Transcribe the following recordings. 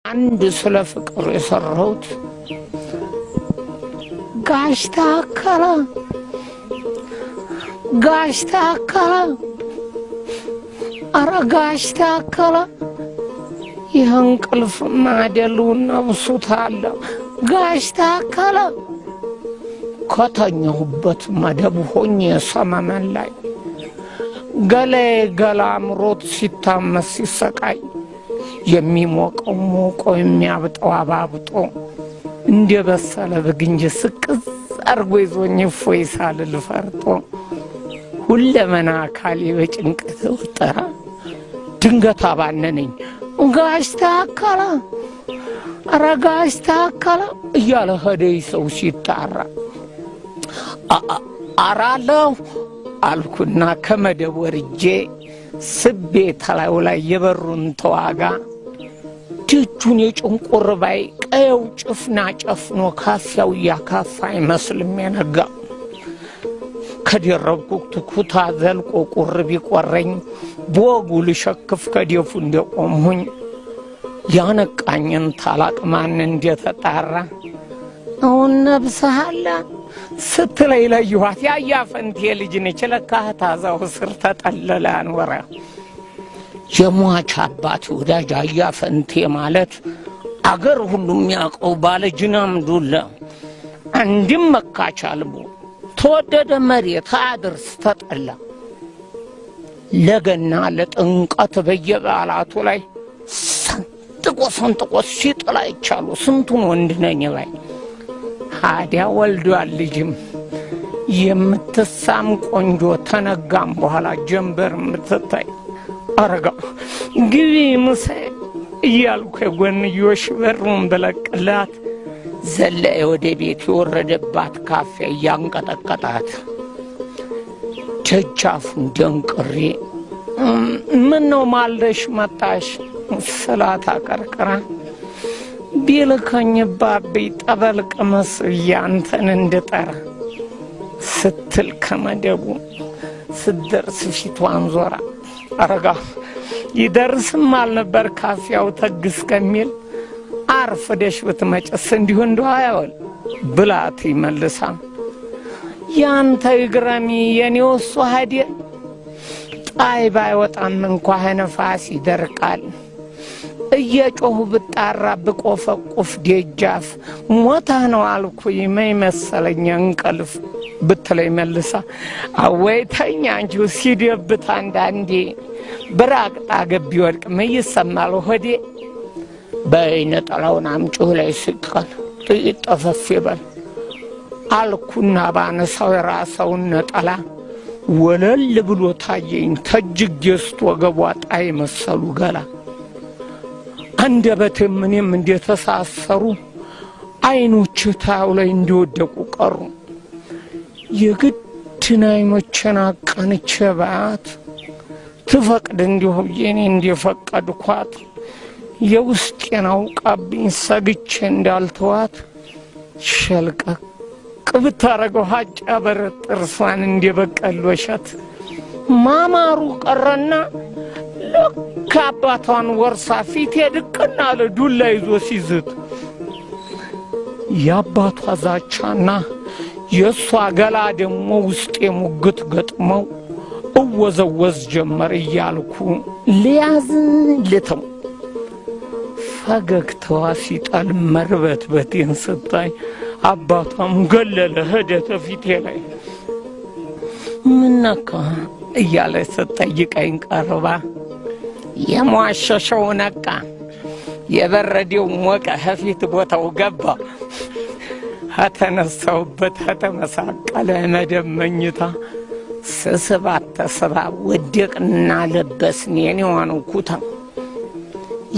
عند سلفك الرسالات قاشتها كلا أرقاشتها كلا يهنقلف ما دلونا بصوتها قاشتها كلا كتن يهبت مدبهوني صمم الله قال عمروت ستامس السقاي የሚሞቀው ሞቆ የሚያብጠው አባብጦ እንደበሰለ በግንጀ ስቅዝ አርጎ ይዞኝ ፎይ ሳልል ፈርጦ ሁለመና አካሌ በጭንቀት ወጠራ ድንገት አባነነኝ ጋሽ ታከለ ኧረ ጋሽ ታከለ እያለ ሄደኝ ሰው ሲጣራ አራለሁ አልኩና ከመደብ ወርጄ ስቤ ተላዩ ላይ የበሩን ተዋጋ ደጁን የጭንቁር ባይ ቀየው ጭፍና ጨፍኖ ካፊያው ያካፋ አይመስልም የነጋ ከደረብኩት ኩታ ዘልቆ ቁር ቢቆረኝ በወጉ ልሸክፍ ከደፉ እንደቆምሁኝ ያነቃኝን ታላቅ ማን እንደተጣራ አሁን ነብሰሃላ ስትለይ ለየኋት ያያፈንቴ ልጅ ነች ለካ ታዛው ስር ተጠለለ አንወራ የሟች አባት ወዳጅ አያፈንቴ ማለት አገር ሁሉም ያውቀው ባለጅናም ዱላ አንድም መካች አልቦ ተወደደ መሬት አድርስ ተጠላ ለገና ለጥንቀት በየበዓላቱ ላይ ሰንጥቆ ሲጥላ ይቻሉ ስንቱን ወንድ ነኝ ባይ ታዲያ ወልዷል ልጅም የምትሳም ቆንጆ ተነጋም በኋላ ጀንበር የምትታይ አረጋ ግቢ ምሳ እያልኩ የጎንዮሽ በሩን በለቅላት ዘላይ ወደ ቤት የወረደባት ካፌ እያንቀጠቀጣት ደጃፉን ደንቅሬ ምን ነው ማልደሽ መጣሽ ስላት አቀርቅራ ቢልከኝ ባቢ ጠበል ቅመስ እያንተን እንድጠራ ስትል ከመደቡ ስትደርስ ፊቷን ዞራ አረጋ ይደርስም አልነበር ካፊያው ተግስ ከሚል አርፈደሽ ብትመጭስ እንዲሁ እንደው አይወል ብላት ይመልሳ ያንተ ይግረሚ የኔው እሱ ሀዲ ጣይ ባይወጣም እንኳን ነፋስ ይደርቃል እየጮሁ ብጣራ ብቆፈቁፍ ደጃፍ ሞታ ነው አልኩኝ መሰለኝ እንቅልፍ ብትለይ መልሳ አወይተኛ አንቺ ሲደብት አንዳንዴ ብራቅጣ ገብ ይወድቅ ይሰማል ሆዴ በይነ ጠላውን አምጪው ላይ ስቀል ጥፈፍ ይበል አልኩና ባነሳው የራሰውን ነጠላ ወለል ብሎ ታየኝ ተጅግ ገዝቶ ገቧ ጣይ መሰሉ ገላ አንደበቴም እኔም እንደተሳሰሩ አይኖች ታው ላይ እንደወደቁ ቀሩ የግድን አይኖችን አቀንቼ ባያት ትፈቅድ እንዲሁ የኔ እንደፈቀድኳት የውስጤን አውቃብኝ ሰግቼ እንዳልተዋት ሸልቀቅ ብታረገው ሀጫ በረት ጥርሷን እንደበቀል ወሸት ማማሩ ቀረና ልክ አባቷን ወርሳ ፊቴ ድቅና ለዱላ ይዞ ሲዝት የአባቷ ዛቻና የእሷ ገላ ደግሞ ውስጤ ሙግት ገጥመው እወዘወዝ ጀመር እያልኩ ሊያዝ ልተው ፈገግታዋ ሲጣል መርበትበቴን ስታይ አባቷም ገለለ ሄደ ፊቴ ላይ ምነካ እያለ ስትጠይቀኝ ቀርባ የሟሸሸው ነቃ የበረዴው ሞቀ ፊት ቦታው ገባ ተነሳውበት ተመሳቀለ መደብ መኝታ ስስባት ተስባ ወደቅና ለበስን የኔዋን ኩታ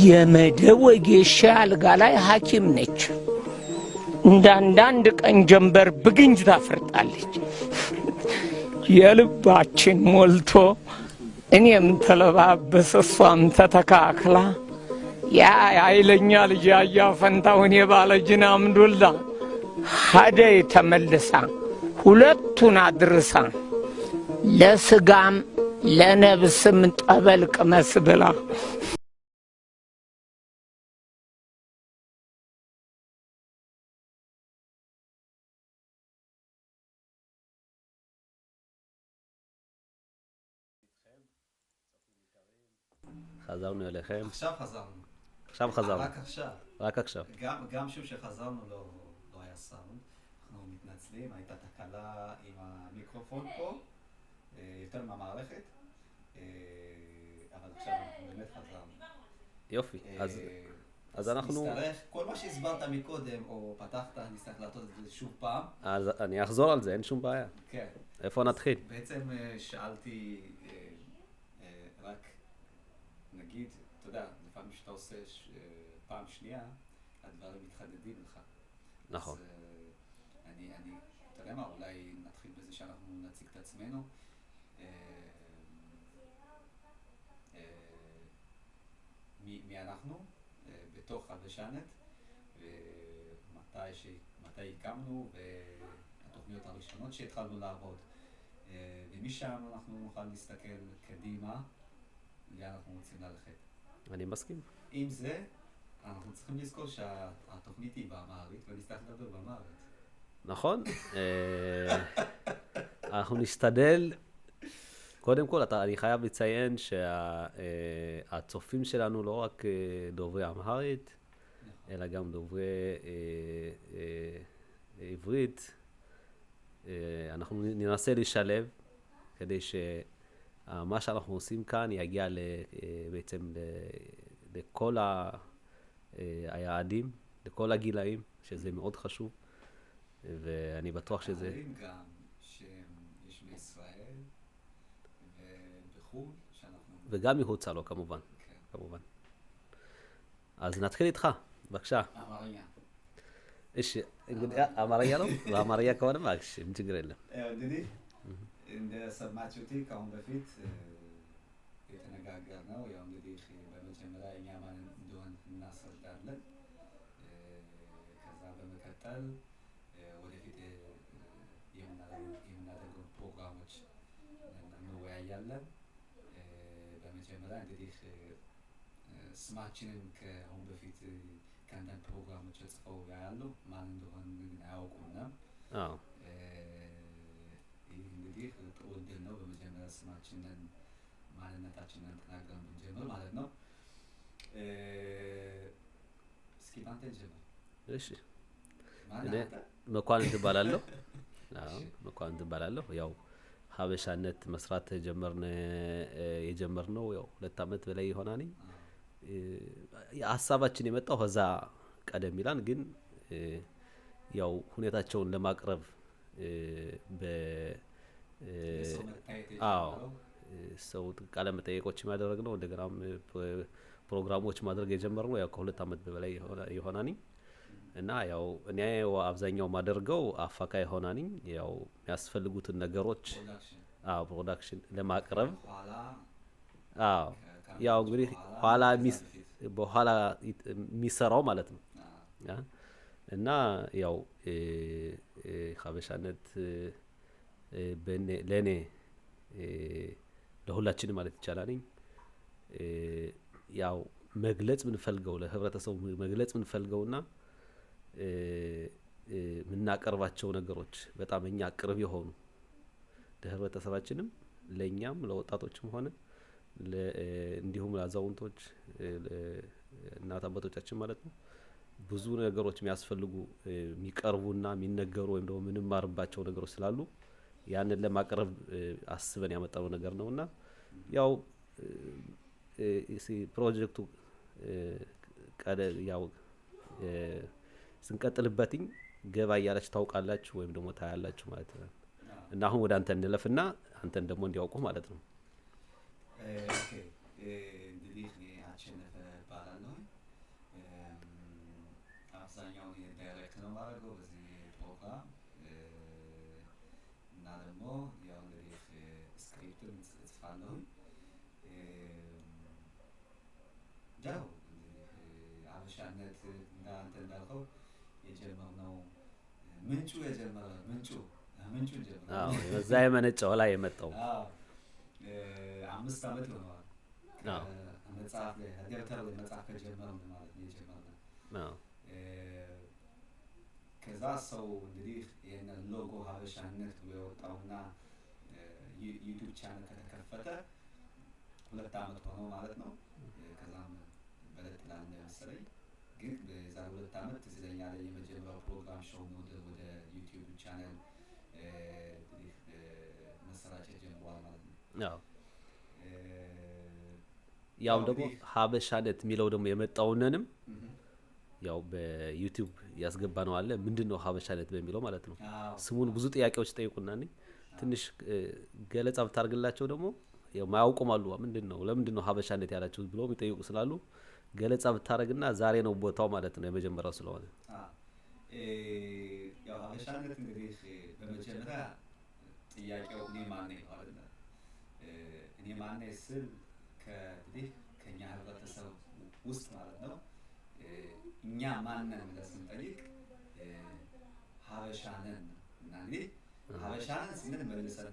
የመደብ ወጌሻ አልጋ ላይ ሐኪም ነች እንዳንዳንድ ቀን ጀንበር ብግንጅ ታፈርጣለች የልባችን ሞልቶ እኔም ተለባበስ እሷም ተተካክላ ያ አይለኛ ልጅ ያያፈንታውን የባለጅና አምዱላ ሀደይ ተመልሳ ሁለቱን አድርሳ ለስጋም ለነብስም ጠበል ቅመስ ብላ חזרנו אליכם. עכשיו חזרנו. רק עכשיו. גם שוב שחזרנו לא היה סאונד. אנחנו מתנצלים, הייתה תקלה עם המיקרופון פה, יותר מהמערכת, אבל עכשיו אנחנו באמת חזרנו. יופי, אז אנחנו... נצטרך, כל מה שהסברת מקודם, או פתחת, נצטרך לעשות את זה שוב פעם. אז אני אחזור על זה, אין שום בעיה. כן. איפה נתחיל? בעצם שאלתי רק... נגיד, אתה יודע, לפעמים שאתה עושה פעם שנייה, הדברים מתחדדים לך. נכון. אז אתה יודע מה, אולי נתחיל בזה שאנחנו נציג את עצמנו. מי אנחנו בתוך הבשנת, ומתי הקמנו, והתוכניות הראשונות שהתחלנו לעבוד. ומשם אנחנו נוכל להסתכל קדימה, לאן אנחנו רוצים ללכת. אני מסכים. עם זה, אנחנו צריכים לזכור שהתוכנית היא באמהרית, ונצטרך לדבר באמהרית. נכון. אנחנו נשתדל. קודם כל, אני חייב לציין שהצופים שלנו לא רק דוברי אמהרית, אלא גם דוברי עברית. אנחנו ננסה לשלב כדי שמה שאנחנו עושים כאן יגיע בעצם לכל היעדים, לכל הגילאים, שזה מאוד חשוב. ואני בטוח שזה... הערים גם שיש בישראל ובחו"ל שאנחנו... וגם מחוצה לו, כמובן. כן. כמובן. אז נתחיל איתך, בבקשה. አማርኛ እሺ እንግዲህ አማርኛ ነው በአማርኛ ከሆነ ማክሽ ምን ችግር የለም እንግዲህ እንደሰማችሁት ከአሁን በፊት የተነጋገርነው ያው እንግዲህ በመጀመሪያ እኛ ማን እንደሆን እናስረዳለን ከዛ በመቀጠል ወደፊት የምናደርገው ፕሮግራሞች እንወያያለን በመጀመሪያ እንግዲህ ስማችንን ከአሁን በፊት ከአንዳንድ ፕሮግራሞች ጽፈው ያሉ ማን እንደሆን ግን አያውቁንም። አዎ ይህ እንግዲህ ጥሩ እድል ነው። በመጀመሪያ ስማችንን ማንነታችንን ተናግረን ብንጀምር ማለት ነው። እስኪ ባንተ ጀምር። እሺ እኔ መኳንንት እባላለሁ። አዎ መኳንንት እባላለሁ። ያው ሀበሻነት መስራት የጀመርነው ያው 2 አመት በላይ ይሆናል። ሀሳባችን የመጣው ከዛ ቀደም ይላል ግን ያው ሁኔታቸውን ለማቅረብ ሰው ቃለ መጠይቆች ማድረግ ነው እንደገናም ፕሮግራሞች ማድረግ የጀመርነው ያው ከ2 አመት በላይ ይሆናል እና ያው እኔ አብዛኛው ማደርገው አፋካ ይሆናል ያው የሚያስፈልጉትን ነገሮች ፕሮዳክሽን ለማቅረብ ያው እንግዲህ በኋላ የሚሰራው ማለት ነው እና ያው ሀበሻነት ለኔ ለሁላችንም ማለት ይቻላል ያው መግለጽ ምንፈልገው ለህብረተሰቡ መግለጽ ምንፈልገውና ምናቀርባቸው ነገሮች በጣም እኛ ቅርብ የሆኑ ለህብረተሰባችንም ለኛም ለወጣቶችም ሆነ እንዲሁም ለአዛውንቶች እናት አባቶቻችን ማለት ነው ብዙ ነገሮች የሚያስፈልጉ የሚቀርቡና የሚነገሩ ወይም ደግሞ ምንማርባቸው ነገሮች ስላሉ ያንን ለማቅረብ አስበን ያመጣው ነገር ነውና ያው ፕሮጀክቱ ያው ስንቀጥልበትኝ ገባ ያላችሁ ታውቃላችሁ ወይም ደግሞ ታያላችሁ ማለት ነው እና አሁን ወደ አንተ እንለፍና አንተን ደግሞ እንዲያውቁ ማለት ነው ኦኬ እንግዲህ አሸነፈ እባላለሁ አብዛኛው የዳይሬክት ነው ማድረገው በዚህ ፕሮግራም እና ደግሞ ያው እንግዲህ ስክሪፕቱን እጽፋለሁ ያው ሀበሻነት እንዳንተ እንዳልከው የጀመርነው ምንጩ ጀመረው እዛ የመነጨው ላይ የመጣው 5 አመት ሆኗል መጽሐፍ ደብተር መጽሐፍ ከጀመርን ማለት ነው የጀመርነው ከዛ ሰው እንግዲህ ይሄንን ሎጎ ሀበሻነት ብሎ የወጣውና ዩቲዩብ ቻናል ከተከፈተ 2 አመት ሆነው ማለት ነው ከዛም በለት ይላል መሰለኝ ግን በዛ 2 አመት ስለኛ ላይ የመጀመሪያው ፕሮግራም ሾው ነው ወደ ዩቲዩብ ቻናል መሰራጨት ጀምሯል ማለት ነው ያው ደግሞ ሀበሻነት የሚለው ደግሞ የመጣውነንም ያው በዩቲዩብ ያስገባ ነው አለ ምንድነው ሀበሻነት በሚለው ማለት ነው ስሙን ብዙ ጥያቄዎች ጠይቁናኒ ትንሽ ገለጻ ብታርግላቸው ደግሞ የማያውቁም አሉ። ምንድነው ለምንድነው ሀበሻነት ያላችሁት ብሎ የሚጠይቁ ስላሉ ገለጻ ብታረግና ዛሬ ነው ቦታው ማለት ነው የመጀመሪያው ስለሆነ ያው ሀበሻነት እንግዲህ በመጀመሪያ ጥያቄው እኔ ማን ነኝ ማለት ነው። እኔ ማን ነኝ ስል ከእንግዲህ ከኛ ህብረተሰብ ውስጥ ማለት ነው እኛ ማን ነን ብለን ስንጠይቅ ሀበሻ ነን እና እንግዲህ ሀበሻ ነን ስንል መልሰው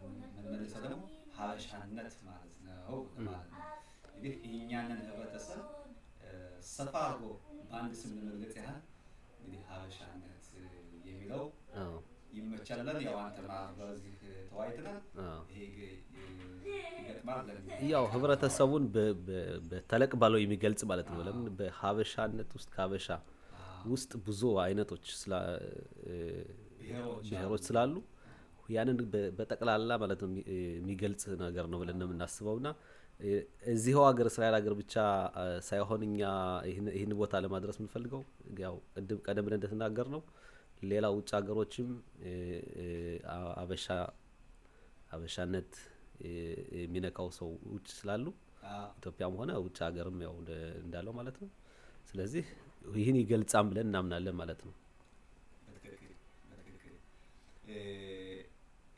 ደግሞ ሀበሻነት ማለት ነው ማለት ነው። እንግዲህ እኛንን ህብረተሰብ ሰፋ አድርጎ በአንድ ስም ለመግለጽ ያህል እንግዲህ ሀበሻነት የሚለው ይመቻለን። ያው አንተ በዚህ ተወያይተናል። ይሄ ይገጥማል። ያው ህብረተሰቡን በተለቅ ባለው የሚገልጽ ማለት ነው። ለምን በሀበሻነት ውስጥ ከሀበሻ ውስጥ ብዙ አይነቶች ብሔሮች ስላሉ ያንን በጠቅላላ ማለት ነው የሚገልጽ ነገር ነው ብለን ነው የምናስበውና እዚህው ሀገር እስራኤል ሀገር ብቻ ሳይሆን እኛ ይህን ቦታ ለማድረስ የምንፈልገው ያው ቀደም ብለን እንደተናገር ነው ሌላ ውጭ ሀገሮችም አበሻነት የሚነካው ሰው ውጭ ስላሉ ኢትዮጵያም ሆነ ውጭ ሀገርም ያው እንዳለው ማለት ነው። ስለዚህ ይህን ይገልጻም ብለን እናምናለን ማለት ነው።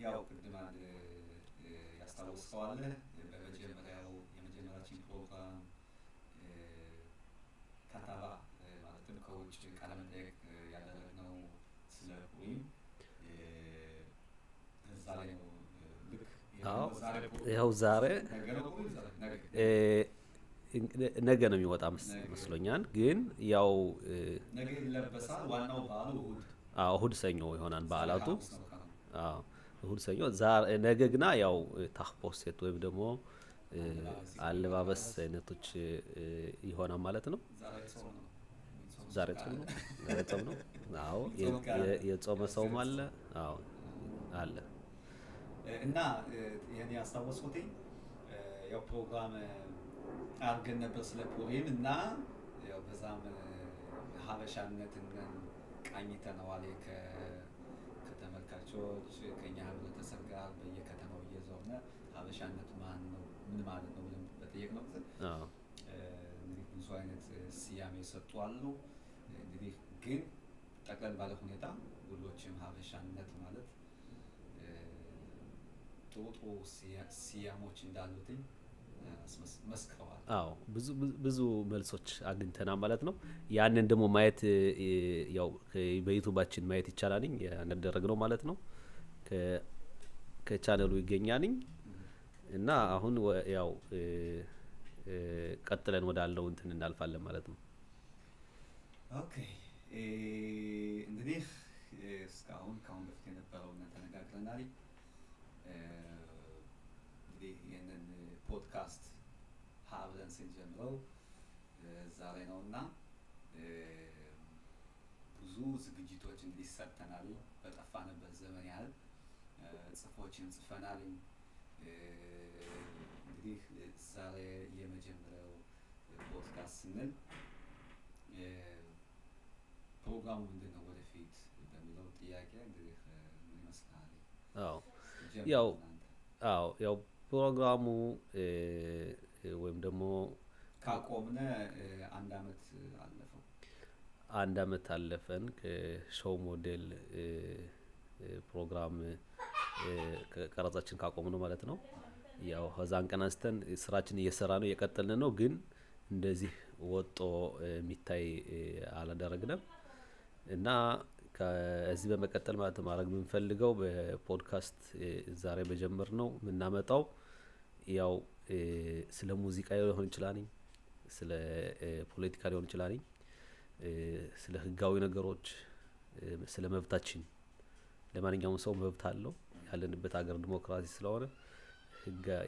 ያው ቅድም ያስታውሰዋል የመጀመሪያችን ፕሮግራም ከተባ ማለትም ከውጭ ቃለ መጠይቅ ያደረግነው ስለ ፑሪም እዛ ላይ ነው። ይኸው ዛሬ ነገ ነው የሚወጣ መስሎኛል። ግን ያው ነገ ይለበሳል። ዋናው በዓሉ እሁድ ሰኞ ይሆናል በዓላቱ። እሁድ ሰኞ ነገ ግና ያው ታክፖሴት ወይም ደግሞ አለባበስ አይነቶች ይሆናል ማለት ነው። ዛሬ ጾም ነው። አዎ የጾመ ሰውም አለ። አዎ አለ እና ይሄን ያስታወስኩት ያው ፕሮግራም አድርገን ነበር ስለ ፑሪም እና ያው በዛም ሀበሻነትን ቃኝተነዋል። ከተመልካቾች ከኛ ህብረተሰብ ጋር በየከተማው እየዞርነ ሀበሻነት ማን ነው ምን ማለት ነው ብለን በጠየቅነው ጊዜ እንግዲህ ብዙ አይነት ስያሜ የሰጡ አሉ። እንግዲህ ግን ጠቅለል ባለ ሁኔታ ሁሎችም ሀበሻነት ማለት ጥሩ ስያሞች እንዳሉትኝ መስክረዋል። አዎ ብዙ መልሶች አግኝተናል ማለት ነው። ያንን ደግሞ ማየት ያው በዩቲዩባችን ማየት ይቻላልኝ ያነደረግነው ማለት ነው። ከቻናሉ ይገኛልኝ እና አሁን ያው ቀጥለን ወዳለው እንትን እናልፋለን ማለት ነው። ኦኬ እንግዲህ እስካሁን ካሁን በፊት የነበረውን ተነጋግረናል። እንግዲህ ይህንን ፖድካስት ብለን ስንጀምረው ዛሬ ነው እና ብዙ ዝግጅቶች እንግዲህ ሰርተናል። በጠፋንበት ዘመን ያህል ጽፎችን ጽፈናል። እንግዲህ ዛሬ የመጀመሪያው ፖድካስት ስንል ፕሮግራሙ ምንድን ነው ወደፊት በሚለው ጥያቄ እንግዲህ ምን ይመስላል? ያው ፕሮግራሙ ወይም ደግሞ ካቆምነ አንድ አመት አለፈን ከሾው ሞዴል ፕሮግራም ቀረጻችን ካቆምነው ማለት ነው። ያው ከዛን ቀን አንስተን ስራችን እየሰራ ነው እየቀጠልን ነው። ግን እንደዚህ ወጦ የሚታይ አላደረግንም እና ከዚህ በመቀጠል ማለት ማድረግ የምንፈልገው በፖድካስት ዛሬ በጀመር ነው የምናመጣው ያው ስለ ሙዚቃ ሊሆን ይችላል፣ ስለ ፖለቲካ ሊሆን ይችላል፣ ስለ ህጋዊ ነገሮች፣ ስለ መብታችን። ለማንኛውም ሰው መብት አለው። ያለንበት ሀገር ዲሞክራሲ ስለሆነ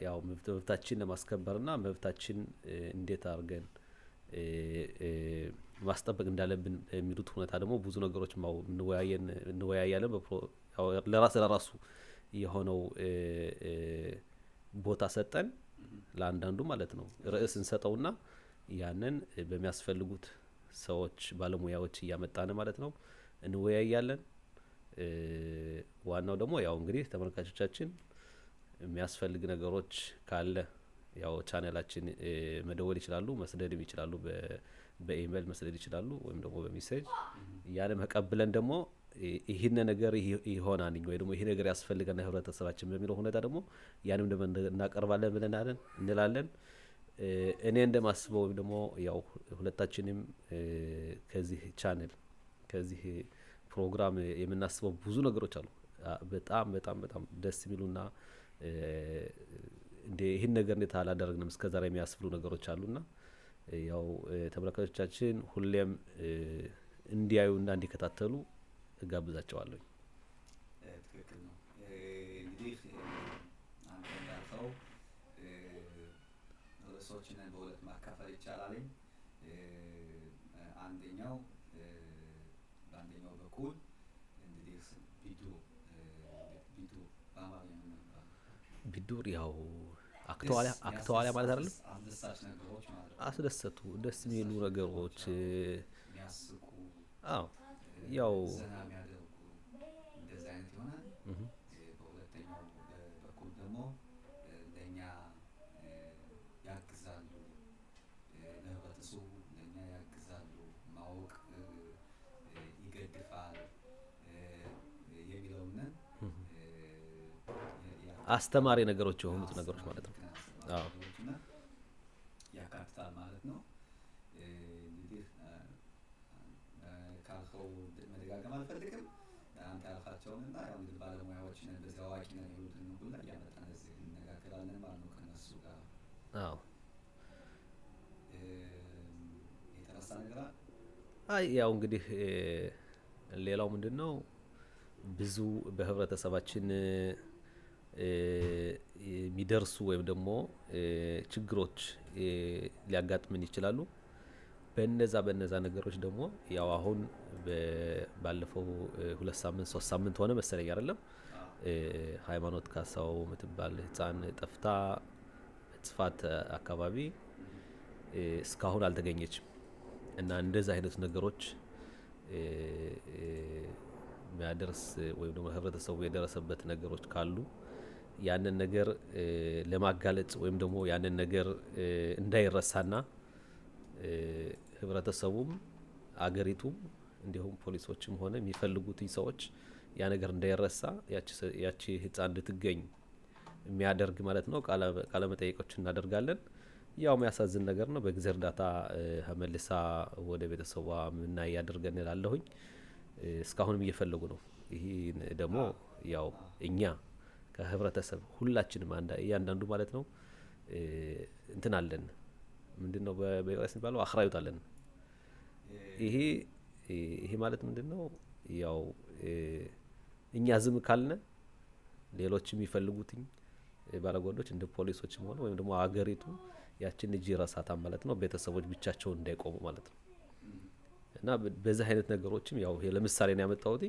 ያው መብታችን ለማስከበርና መብታችን እንዴት አድርገን ማስጠበቅ እንዳለብን የሚሉት ሁኔታ ደግሞ ብዙ ነገሮች እንወያያለን። ለራሱ የሆነው ቦታ ሰጠን ለአንዳንዱ ማለት ነው ርዕስ እንሰጠውና ያንን በሚያስፈልጉት ሰዎች ባለሙያዎች እያመጣን ማለት ነው እንወያያለን። ዋናው ደግሞ ያው እንግዲህ ተመልካቾቻችን የሚያስፈልግ ነገሮች ካለ ያው ቻናላችን መደወል ይችላሉ፣ መስደድም ይችላሉ፣ በኢሜል መስደድ ይችላሉ ወይም ደግሞ በሜሴጅ ያን መቀበለን ደግሞ ይሄን ነገር ይሆናል ወይ ደግሞ ይሄ ነገር ያስፈልጋል ህብረተሰባችን በሚለው ሁኔታ ደግሞ ያንም ደግሞ እናቀርባለን ብለናለን እንላለን። እኔ እንደማስበው ደግሞ ያው ሁለታችንም ከዚህ ቻናል ከዚህ ፕሮግራም የምናስበው ብዙ ነገሮች አሉ። በጣም በጣም በጣም ደስ የሚሉና እንደ ይሄን ነገር እንዴት አላደረግንም እስከዛሬ የሚያስብሉ ነገሮች አሉና ያው ተመልካቾቻችን ሁሌም እንዲያዩና እንዲከታተሉ እጋብዛቸዋለሁ። ትክክል ነው። እንግዲህ አንተ እንዳልከው ርዕሶችን በሁለት ማካፈል ይቻላል። አንደኛው በአንደኛው በኩል እንግዲህ ቢዱ በአማርኛ ምን ነበር? ቢዱር ያው አክተዋሊያ ማለት አይደለም። አስደሳች ነገሮች ማለት ነው። አስደሰቱ ደስ የሚሉ ነገሮች የሚያስቁ አዎ ያው ዘና የሚያደርጉ እንደዚህ አይነት ይሆናል። በሁለተኛው በኩል ደግሞ ለእኛ ያግዛሉ፣ ለህብረተሰቡ ለእኛ ያግዛሉ፣ ማወቅ ይገድፋል የሚለውን አስተማሪ ነገሮች የሆኑት ነገሮች ማለት ነው። አዎ ያካትታል ማለት ነው። እንግዲህ ካልከው መደጋገም አልፈልግም። አንተ ያልካቸውንና ያው እንግዲህ ባለሙያዎች ነን በዚህ አዋቂ ነን የሚሉትን ሁላ እያመጣን እዚህ እንነጋገራለን ማለት ነው ከነሱ ጋር። አዎ የተረሳ ነገር አለ? አይ ያው እንግዲህ ሌላው ምንድነው ብዙ በህብረተሰባችን የሚደርሱ ወይም ደግሞ ችግሮች ሊያጋጥምን ይችላሉ። በእነዛ ነገሮች ደግሞ ያው አሁን ባለፈው 2 ሳምንት 3 ሳምንት ሆነ መሰለኝ አይደለም ሃይማኖት ካሳው የምትባል ህፃን ጠፍታ በጽፋት አካባቢ እስካሁን አልተገኘችም እና እንደዛ አይነት ነገሮች የሚያደርስ ወይም ደግሞ ህብረተሰቡ የደረሰበት ነገሮች ካሉ ያንን ነገር ለማጋለጽ ወይም ደግሞ ያንን ነገር እንዳይረሳና ህብረተሰቡም አገሪቱም እንዲሁም ፖሊሶችም ሆነ የሚፈልጉት ሰዎች ያ ነገር እንዳይረሳ ያቺ ህፃን እንድትገኝ የሚያደርግ ማለት ነው ቃለ መጠይቆች እናደርጋለን። ያው የሚያሳዝን ነገር ነው። በጊዜ እርዳታ መልሳ ወደ ቤተሰቧ ምና ያደርገን እላለሁኝ። እስካሁንም እየፈለጉ ነው። ይሄ ደግሞ ያው እኛ ከህብረተሰብ ሁላችንም እያንዳንዱ ማለት ነው እንትን አለን ምንድነው በዩኤስ የሚባለው አኽራዩት አለን። ይሄ ማለት ምንድነው ያው እኛ ዝም ካልነ ሌሎች የሚፈልጉትኝ ባለጎዶች እንደ ፖሊሶችም ሆነ ወይም ደግሞ አገሪቱ ያችን ልጅ ይረሳታል ማለት ነው። ቤተሰቦች ብቻቸውን እንዳይቆሙ ማለት ነው። እና በዚህ አይነት ነገሮችም ያው ለምሳሌ ነው ያመጣሁት።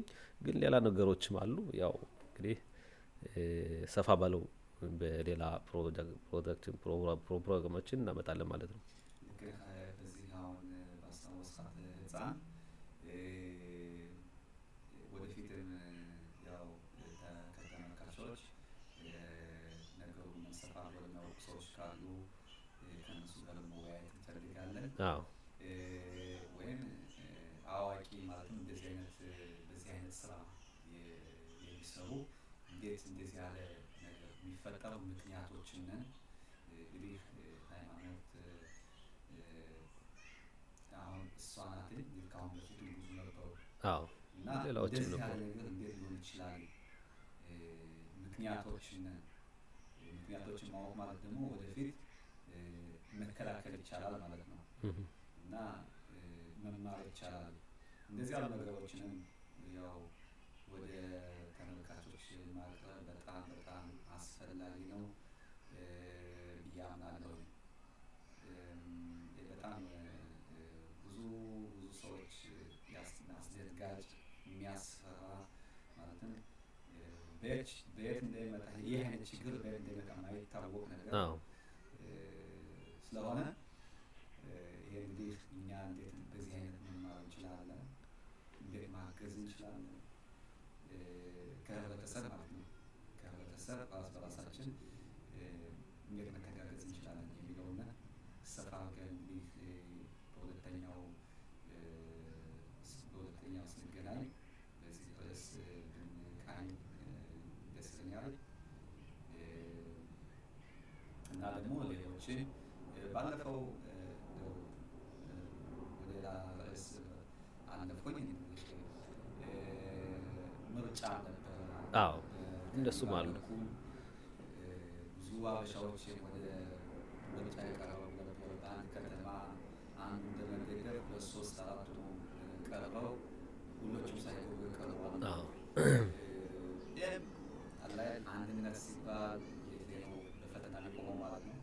ግን ሌላ ነገሮችም አሉ። ያው እንግዲህ ሰፋ ባለው በሌላ ፕሮግራማችን እናመጣለን ማለት ነው። በዚህ አሁን ባስታወስካት ህፃን ወደፊትም ያው ከተመልካቾች ነገሩን ሰፋ ብለው የሚያውቁ ሰዎች ካሉ ከነሱ ጋር መወያየት እንፈልጋለን። ወይም አዋቂ ማለትም በዚህ አይነት ስራ የሚሰሩ እንዴት እንደዚህ ያለ ነገር የሚፈጠሩ ምክንያቶችን እንግዲህ ሃይማኖት አሁን እሷ ናት እንግዲህ ከአሁን በፊት ብዙ ነበሩ እና እንደዚህ ያለ ነገር እንዴት ሊሆን ይችላል? ምክንያቶችን ማወቅ ማለት ደግሞ ወደፊት መከላከል ይቻላል ማለት ነው እና መማር ይቻላል። እንደዚህ ያሉ ነገሮችንም ያው ወደ ተመልካቾች ማቅረብ በጣም በጣም አስፈላጊ ነው ብዬ አምናለሁ። በጣም ብዙ ሰዎች አስደንጋጭ የሚያስፈራ ማለትም በየት እንደሚመጣ ይህ አይነት ችግር በየት እንደሚመጣ የማይታወቅ ነገር ስለሆነ ይሄ እንግዲህ እኛ እንዴት በዚህ አይነት መማር እንችላለን፣ እንዴት ማገዝ እንችላለን ከህብረተሰብ ማለት ነው። ከህብረተሰብ በራሳችን እንዴት መተጋገዝ እንችላለን ምርጫ ነበር። አዎ እንደሱም አሉ። ብዙ አበሻዎች ወደ ምርጫ የቀረቡ ነበር። በአንድ ከተማ አንዱ እንደመገደል 2-3-4 ቀርበው ሁሎቹም ሳይገቡ የቀረቡ አሉ። ይህም አላይ አንድነት ሲባል ነው በፈተና ሊቆመው ማለት ነው።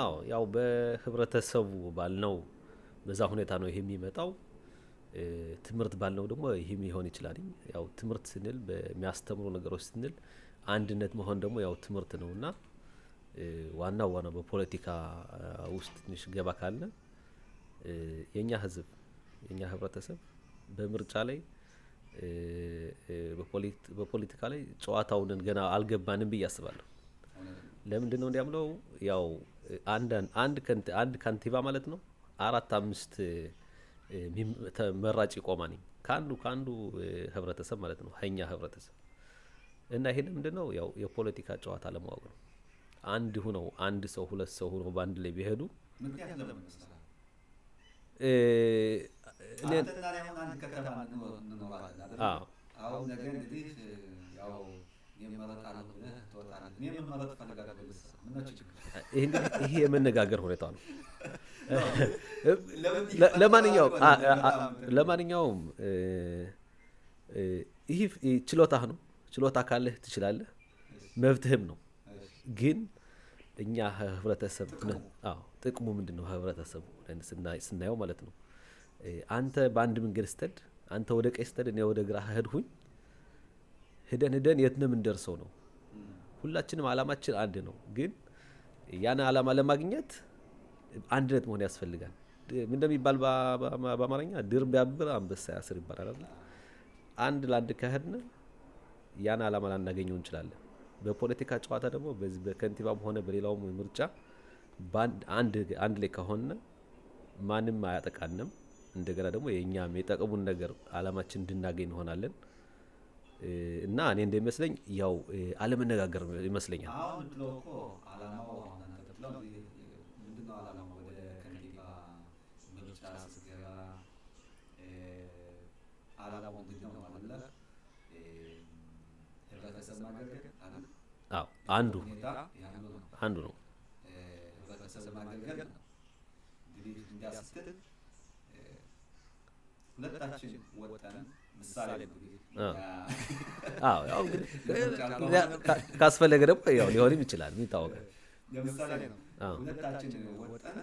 አዎ ያው በህብረተሰቡ ባልነው በዛ ሁኔታ ነው ይሄ የሚመጣው። ትምህርት ባልነው ደግሞ ይሄም ይሆን ይችላል። ያው ትምህርት ስንል በሚያስተምሩ ነገሮች ስንል አንድነት መሆን ደግሞ ያው ትምህርት ነውና ዋናው በፖለቲካ ውስጥ ትንሽ ገባ ካለ የኛ ህዝብ የኛ ህብረተሰብ በምርጫ ላይ በፖለቲካ ላይ ጨዋታውን ገና አልገባንም ብዬ አስባለሁ። ለምንድን ነው እንዲያምለው? ያው አንድ ካንቲባ ማለት ነው 4-5 ተመራጭ ይቆማል ካንዱ ህብረተሰብ ማለት ነው ሀኛ ህብረተሰብ። እና ይሄ ምንድነው? ያው የፖለቲካ ጨዋታ ለማወቅ ነው። አንድ ሆነው አንድ ሰው ሁለት ሰው ሆነው ባንድ ላይ ቢሄዱ ምክንያት ለምን ይመስላል? አንተና ላይ አንድ ከተማ እንኖራለን አይደል? አሁን ነገ እንግዲህ ያው የመረጣለሁ ብለህ ትወጣለህ። እኔ መመረጥ ፈልጋለሁ ብለህ ምን ነው ችግር? ይሄ የመነጋገር ሁኔታ ነው። ለማንኛውም ይሄ ችሎታህ ነው። ችሎታ ካለህ ትችላለህ፣ መብትህም ነው። ግን እኛ ህብረተሰብ ጥቅሙ ምንድነው? ህብረተሰቡ ስናየው ማለት ነው አንተ በአንድ መንገድ ስትሄድ አንተ ወደ ቀኝ ስትሄድ እኔ ወደ ግራ ሄድሁኝ ሄደን የት ነው የምንደርሰው ነው። ሁላችንም አላማችን አንድ ነው። ግን ያን አላማ ለማግኘት አንድነት መሆን ያስፈልጋል። ምን እንደሚባል በአማርኛ ድር ቢያብር አንበሳ ያስር ይባላል አይደል? አንድ ለአንድ ከሄድን ያን አላማ ላናገኘው እንችላለን። በፖለቲካ ጨዋታ ደግሞ በዚህ በከንቲባም ሆነ በሌላውም ምርጫ አንድ ላይ ከሆነ ማንም አያጠቃንም። እንደገና ደግሞ የኛም የጠቀሙን ነገር አላማችን እንድናገኝ እንሆናለን። እና እኔ እንደሚመስለኝ ያው አለመነጋገር ይመስለኛል። አሁን ትሎኮ አላማው አሁን አንተ ትለው ምንድነው አላማው? ወደ ከንቲባ ምርጫ ስትገባ አላማው ምንድነው ማለት ነው? ህብረተሰብ ማገልገል አይደል? አዎ አንዱ ነው። ህብረተሰብ ማገልገል ነው። እንግዲህ እንዲያስትል ሁለታችን ወጣን ምሳሌ እንግዲህ ያው እንግዲህ ካስፈለገ ደግሞ ያው ሊሆንም ይችላል የሚታወቀው ለምሳሌ ነው። ሁለታችን ወጣን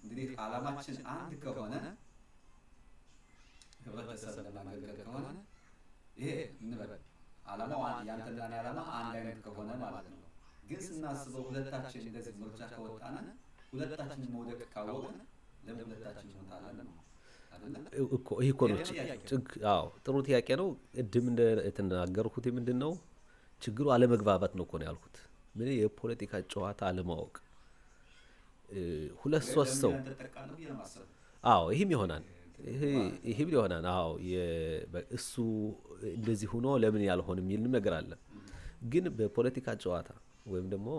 እንግዲህ አላማችን አንድ ከሆነ ህብረተሰብ ለማገልገል ከሆነ ይሄ እንበል አላማው ያንተና የኔ አላማ አንድ አይነት ከሆነ ማለት ነው። ግን ስናስበው ሁለታችን እንደዚህ ምርጫ ከወጣን ሁለታችን መውደቅ ካወቅን ለምን ሁለታችን እንወጣለን ነው እኮ። ይሄ እኮ ነው ጥሩ ጥያቄ ነው። እድም እንደተናገርኩት ምንድነው ችግሩ? አለመግባባት ነው እኮ ነው ያልኩት። ምን የፖለቲካ ጨዋታ አለማወቅ። 2-3 ሰው ይሄም ይሆናል። እሱ እንደዚህ ሆኖ ለምን ያልሆነ የሚልም ነገር አለ። ግን በፖለቲካ ጨዋታ ወይም ደግሞ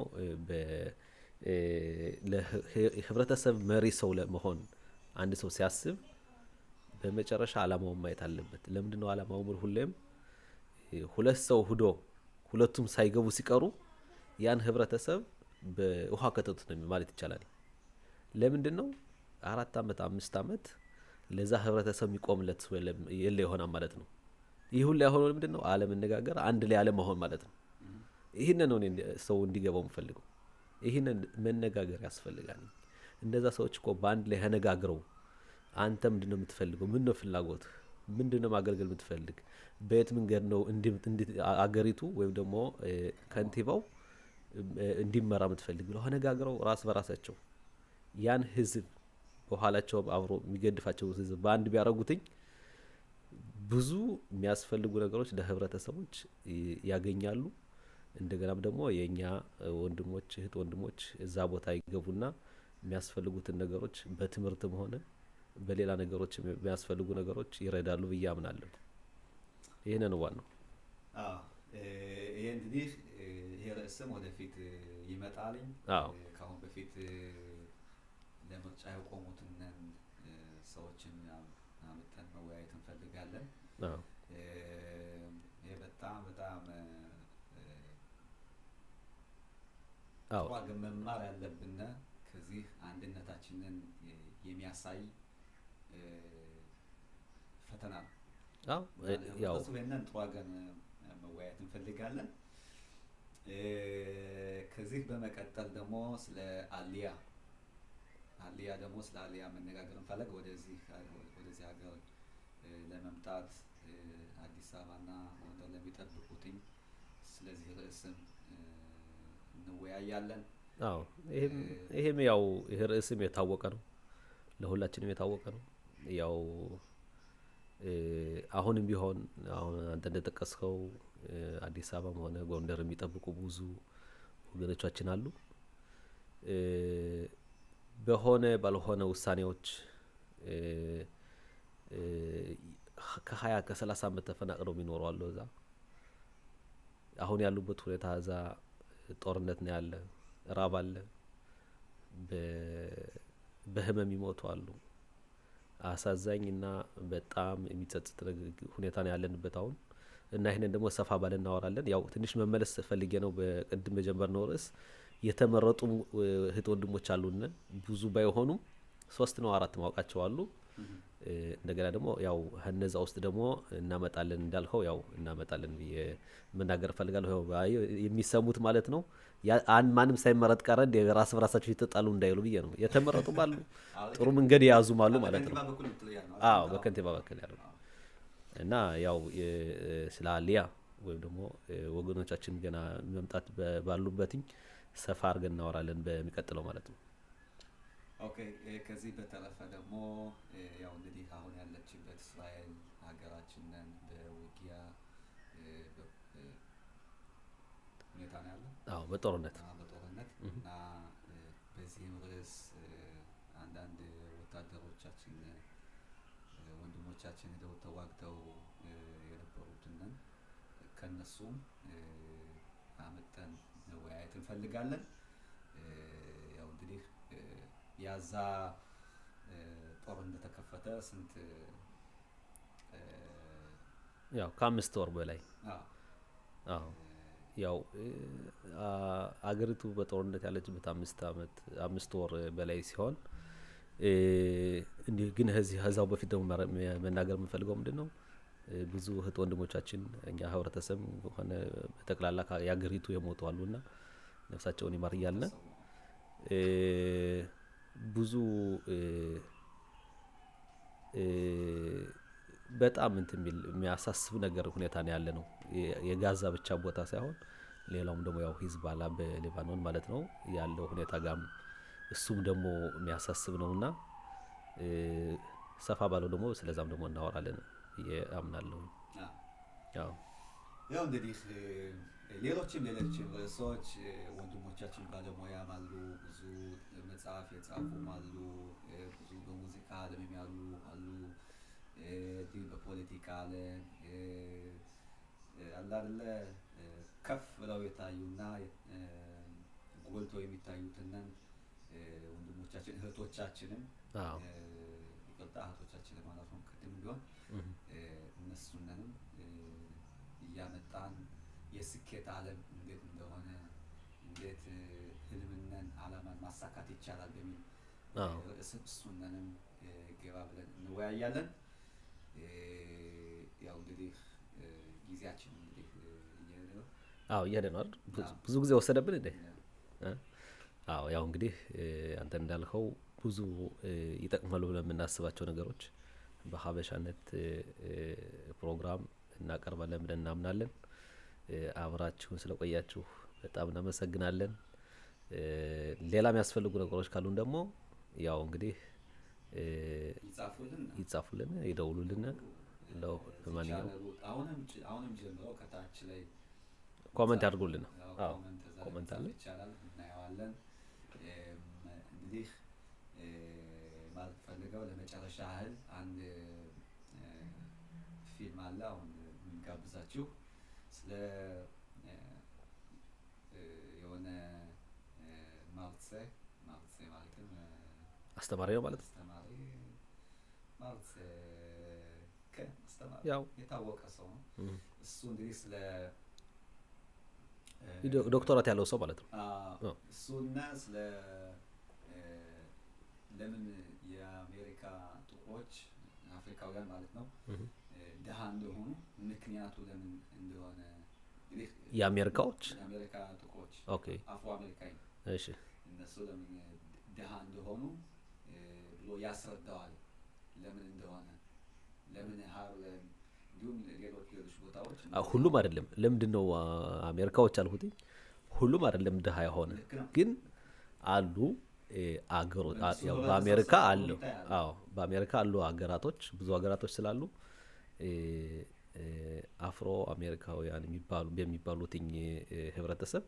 ለህብረተሰብ መሪ ሰው ለመሆን አንድ ሰው ሲያስብ በመጨረሻ አላማውን ማየት አለበት። ለምንድነው አላማው? ሁሌም ሁለት ሰው ሆዶ ሁለቱም ሳይገቡ ሲቀሩ ያን ህብረተሰብ በውሃ ከተቱት ነው ማለት ይቻላል። ለምንድነው 4 ዓመት 5 ዓመት ለዛ ህብረተሰብ የሚቆምለት የለ ይሆናል ማለት ነው። ይህ ሁሉ ያሆነው ምንድነው? አለመነጋገር፣ አንድ ላይ አለመሆን ማለት ነው። ይሄንን ነው ሰው እንዲገባው የምፈልገው። ይሄንን መነጋገር ያስፈልጋል። እንደዛ ሰዎች እኮ በአንድ ላይ ተነጋግረው አንተ ምንድነው የምትፈልገው? ምን ነው ፍላጎትህ? ምንድነው ማገልገል የምትፈልግ? በየት መንገድ ነው አገሪቱ ወይም ደግሞ ከንቲባው እንዲመራ የምትፈልግ ብለው ተነጋግረው ራስ በራሳቸው ያን ህዝብ በኋላቸው አብሮ የሚገድፋቸው ህዝብ በአንድ ቢያረጉትኝ ብዙ የሚያስፈልጉ ነገሮች ለህብረተሰቦች ያገኛሉ። እንደገናም ደግሞ የኛ ወንድሞች እህት ወንድሞች እዛ ቦታ ይገቡና የሚያስፈልጉትን ነገሮች በትምህርትም ሆነ በሌላ ነገሮች የሚያስፈልጉ ነገሮች ይረዳሉ ብዬ አምናለሁ። ይሄን ነው ዋናው። ይሄ እንግዲህ ይሄ ርዕስም ወደፊት ይመጣል። ከአሁን በፊት ለምርጫ የቆሙትን ሰዎችን አምጥተን መወያየት እንፈልጋለን። ዋገን መማር ያለብን ከዚህ አንድነታችንን የሚያሳይ ፈተና ነው። ያው ስለነን ዋገን መወያየት እንፈልጋለን። ከዚህ በመቀጠል ደግሞ ስለ አሊያ ደግሞ ስለ አሊያ መነጋገር እንፈልግ ወደዚህ ሀገር ለመምጣት አዲስ አበባና ጎንደር ለሚጠብቁትኝ ስለዚህ ርዕስም እንወያያለን። ይሄም ያው ይሄ ርዕስም የታወቀ ነው፣ ለሁላችንም የታወቀ ነው። ያው አሁንም ቢሆን አሁን አንተ እንደጠቀስከው አዲስ አበባም ሆነ ጎንደር የሚጠብቁ ብዙ ወገኖቻችን አሉ። በሆነ ባልሆነ ውሳኔዎች ከ20 ከ30 ዓመት ተፈናቅለው የሚኖሩ አሉ እዛ። አሁን ያሉበት ሁኔታ እዛ ጦርነት ነው ያለ፣ ራብ አለ፣ በህመም ይሞቱ አሉ። አሳዛኝና በጣም የሚጸጽት ሁኔታ ነው ያለንበት አሁን እና ይሄንን ደግሞ ሰፋ ባለ እናወራለን። ያው ትንሽ መመለስ ፈልጌ ነው በቅድም በጀመርነው ርዕስ የተመረጡ እህት ወንድሞች አሉን፣ ብዙ ባይሆኑም 3 ነው 4 ማውቃቸው አሉ። እንደገና ደግሞ ያው እነዛ ውስጥ ደግሞ እናመጣለን እንዳልከው ያው እናመጣለን ብዬ መናገር ፈልጋለሁ። የሚሰሙት ማለት ነው ማንም ሳይመረጥ ቀረ እንደ ራስ በራሳቸው ይተጣሉ እንዳይሉ ብዬ ነው። የተመረጡም አሉ፣ ጥሩ መንገድ የያዙም አሉ ማለት ነው። በከንቲባ በኩል ያለው እና ያው ስለ አሊያ ወይም ደግሞ ወገኖቻችን ገና መምጣት ባሉበትኝ ሰፋ አድርገን እናወራለን በሚቀጥለው ማለት ነው። ኦኬ። ከዚህ በተረፈ ደግሞ ያው እንግዲህ አሁን ያለችበት እስራኤል ሀገራችንን በውጊያ ሁኔታ ነው ያለው። በጦርነት እና በዚህም ርዕስ አንዳንድ ወታደሮቻችን ወንድሞቻችን ሄደው ተዋግተው የነበሩትን ከነሱም አመጣን መወያየት እንፈልጋለን። ያው እንግዲህ ያዛ ጦር እንደተከፈተ ስንት ያው ከ5 ወር በላይ ያው አገሪቱ በጦርነት ያለችበት 5 ወር በላይ ሲሆን እንዲህ ግን ከዛው በፊት ደግሞ መናገር የምፈልገው ምንድነው ብዙ እህት ወንድሞቻችን እኛ ህብረተሰብ ሆነ በተክላላ ያገሪቱ የሞቱ አሉና ነፍሳቸውን ይማር እያልን ብዙ በጣም እንትን የሚያሳስብ ነገር ሁኔታ ነው ያለ ነው። የጋዛ ብቻ ቦታ ሳይሆን ሌላውም ደግሞ ያው ሂዝባላ በሊባኖን ማለት ነው ያለው ሁኔታ ጋም እሱም ደግሞ የሚያሳስብ ነውና ሰፋ ባለው ደግሞ ስለዛም ደግሞ እናወራለን አምናለሁ። ያው እንግዲህ ሌሎችም ርዕሶች ወንድሞቻችን ባለሙያም አሉ፣ ብዙ መጽሐፍ የጻፉም አሉ፣ ብዙ በሙዚቃ ዓለም ያሉ አሉ፣ በፖለቲካ ዓለም አለ አይደለ ከፍ ብለው የታዩና ጎልተው የሚታዩትን ወንድሞቻችን እህቶቻችንም ይቅርታ እህቶቻችን ማለት ነው ቅድም ቢሆን እነሱንም እያመጣን የስኬት ዓለም እንዴት እንደሆነ እንዴት ህልምነን ዓላማን ማሳካት ይቻላል በሚል እሱንም ገባ ብለን እንወያያለን። ያው እንግዲህ ጊዜያችን እንግዲህ እየሄደ ነው አይደል? ብዙ ጊዜ ወሰደብን እንዴ? ያው እንግዲህ አንተ እንዳልከው ብዙ ይጠቅማሉ ብለን የምናስባቸው ነገሮች በሀበሻነት ፕሮግራም እናቀርባለን ብለን እናምናለን። አብራችሁን ስለቆያችሁ በጣም እናመሰግናለን። ሌላ የሚያስፈልጉ ነገሮች ካሉን ደግሞ ያው እንግዲህ ይጻፉልን፣ ይደውሉልን። ለማንኛውም አሁንም ጀምረው ከታች ላይ ኮሜንት ያድርጉልን። ኮሜንት አለ ይቻላል፣ እናየዋለን። እንግዲህ ማለት ፈልገው ለመጨረሻ ያህል አንድ ፊልም አለ አሁን የምንጋብዛችሁ ስለ የሆነ ማርሴ ማለትም አስተማሪ ነው ማለት አስተማሪ ማርሴ ያው የታወቀ ሰው ነው። እሱ እንግዲህ ስለ ዶክተራት ያለው ሰው ማለት ነው። እሱና ስለ ለምን የአሜሪካ ጥቁሮች አፍሪካውያን ማለት ነው ድሃ እንደሆኑ ምክንያቱ ለምን እንደሆነ የአሜሪካ ጥቁሮች አፍሮ አሜሪካዊ እሺ እነሱ ለምን ድሃ እንደሆኑ ብሎ ያስረዳዋል። ለምን እንደሆነ ለምን ሃርለም እንዲሁም ሌሎች ቦታዎች ሁሉም አይደለም። ለምንድን ነው አሜሪካዎች አልሁት? ሁሉም አይደለም ድሃ የሆነ ግን አሉ አገሮች በአሜሪካ አሉ። በአሜሪካ አሉ አገራቶች ብዙ አገራቶች ስላሉ አፍሮ አሜሪካውያን የሚባሉት ህብረተሰብ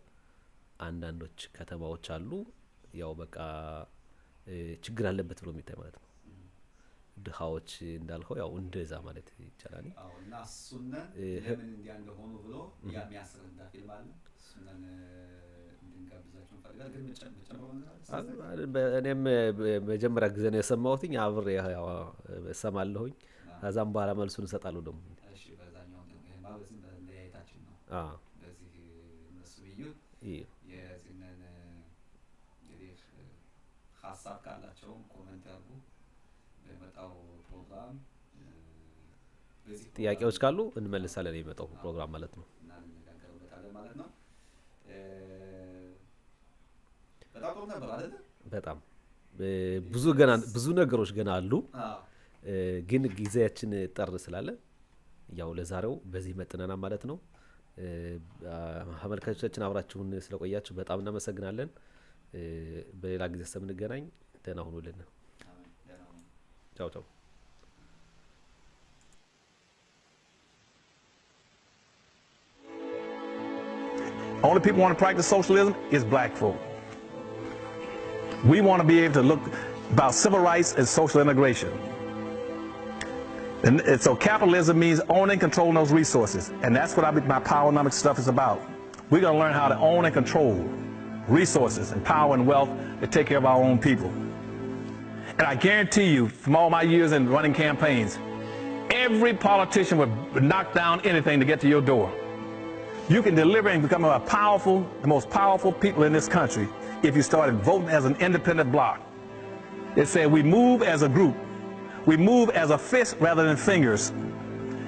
አንዳንዶች ከተማዎች አሉ ያው በቃ ችግር አለበት ብሎ የሚታይ ማለት ነው። ድሃዎች እንዳልከው ያው እንደዛ ማለት ይቻላል። እና እሱና ለምን እንዲያ እንደሆኑ ብሎ የሚያስረዳ ፊልም አለ። እሱናን እንድንጋብዛችሁ እንፈልጋለን። ግን መጨመር ነገር እኔም መጀመሪያ ጊዜ ነው የሰማሁትኝ። አብሬ ያው እሰማለሁኝ። ከዛም በኋላ መልሱን እሰጣለሁ ደግሞ። እሺ በዛኛው ማለትም በለያይታችን ነው። በዚህ እነሱ ቢዩ የዚህንን እንግዲህ ሀሳብ ካላቸው ኮሜንት ያርጉ። በመጣው ፕሮግራም ጥያቄዎች ካሉ እንመልሳለን። የመጣው ፕሮግራም ማለት ነው እና እንነጋገርበታለን ማለት ነው። በጣም ጥሩ ነበር አይደል? በጣም ብዙ ነገሮች ገና አሉ። ግን ጊዜያችን ጠር ስላለ ያው ለዛሬው በዚህ መጥነና ማለት ነው። ተመልካቾቻችን አብራችሁን ስለቆያችሁ በጣም እናመሰግናለን። በሌላ ጊዜ ስለምንገናኝ ደህና ሁኑልን። ቻው ቻው። Only people want to practice socialism is black folk. We want to be able to look about civil rights and social integration. And so capitalism means owning and controlling those resources. And that's what my poweronomics stuff is about. We're going to learn how to own and control resources and power and wealth to take care of our own people. And I guarantee you, from all my years in running campaigns, every politician would knock down anything to get to your door. You can deliver and become the most powerful people in this country if you started voting as an independent bloc. It said we move as a group. We move as a fist rather than fingers.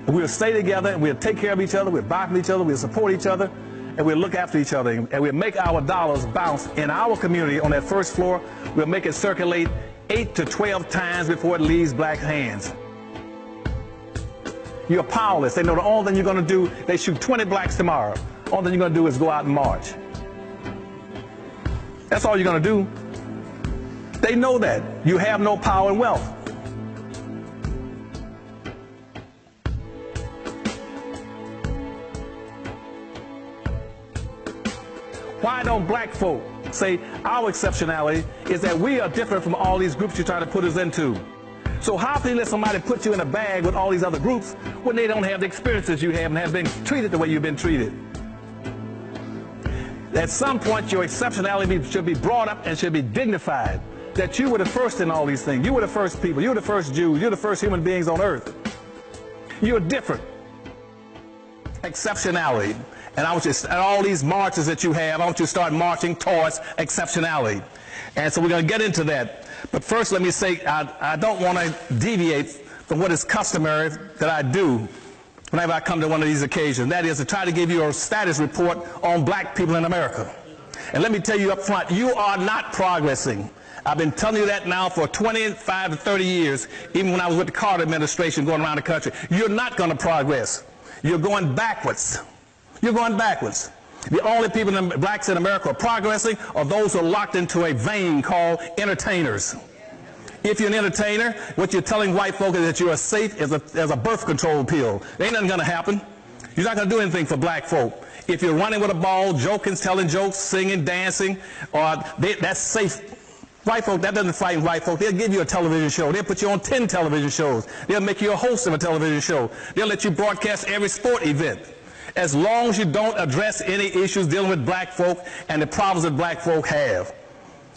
And we'll stay together and we'll take care of each other, we'll buy from each other, we'll support each other, and we'll look after each other. And we'll make our dollars bounce in our community on that first floor. We'll make it circulate 8 to 12 times before it leaves black hands. You're powerless. They know the only thing you're going to do, they shoot 20 blacks tomorrow. The only thing you're going to do is go out and march. That's all you're going to do. They know that. You have no power and wealth. Why don't black folk say our exceptionality is that we are different from all these groups you're trying to put us into? So how can you let somebody put you in a bag with all these other groups when they don't have the experiences you have and have been treated the way you've been treated? At some point, your exceptionality should be brought up and should be dignified. That you were the first in all these things. You were the first people. You were the first Jews. You're the first human beings on earth. You're different. Exceptionality. And I want you, and all these marches that you have, I want you to start marching towards exceptionality. And so we're going to get into that. But first, let me say, I don't want to deviate from what is customary that I do whenever I come to one of these occasions. That is to try to give you a status report on black people in America. And let me tell you up front, you are not progressing. I've been telling you that now for 25 to 30 years, even when I was with the Carter administration going around the country. You're not going to progress. You're going backwards. You're going backwards. The only people, blacks in America, are progressing are those who are locked into a vein called entertainers. If you're an entertainer, what you're telling white folk is that you are safe as a birth control pill. There ain't nothing going to happen. You're not going to do anything for black folk. If you're running with a ball, joking, telling jokes, singing, dancing, that's safe. White folk, that doesn't frighten white folk. They'll give you a television show. They'll put you on 10 television shows. They'll make you a host of a television show. They'll let you broadcast every sport event. As long as you don't address any issues dealing with black folk and the problems that black folk have.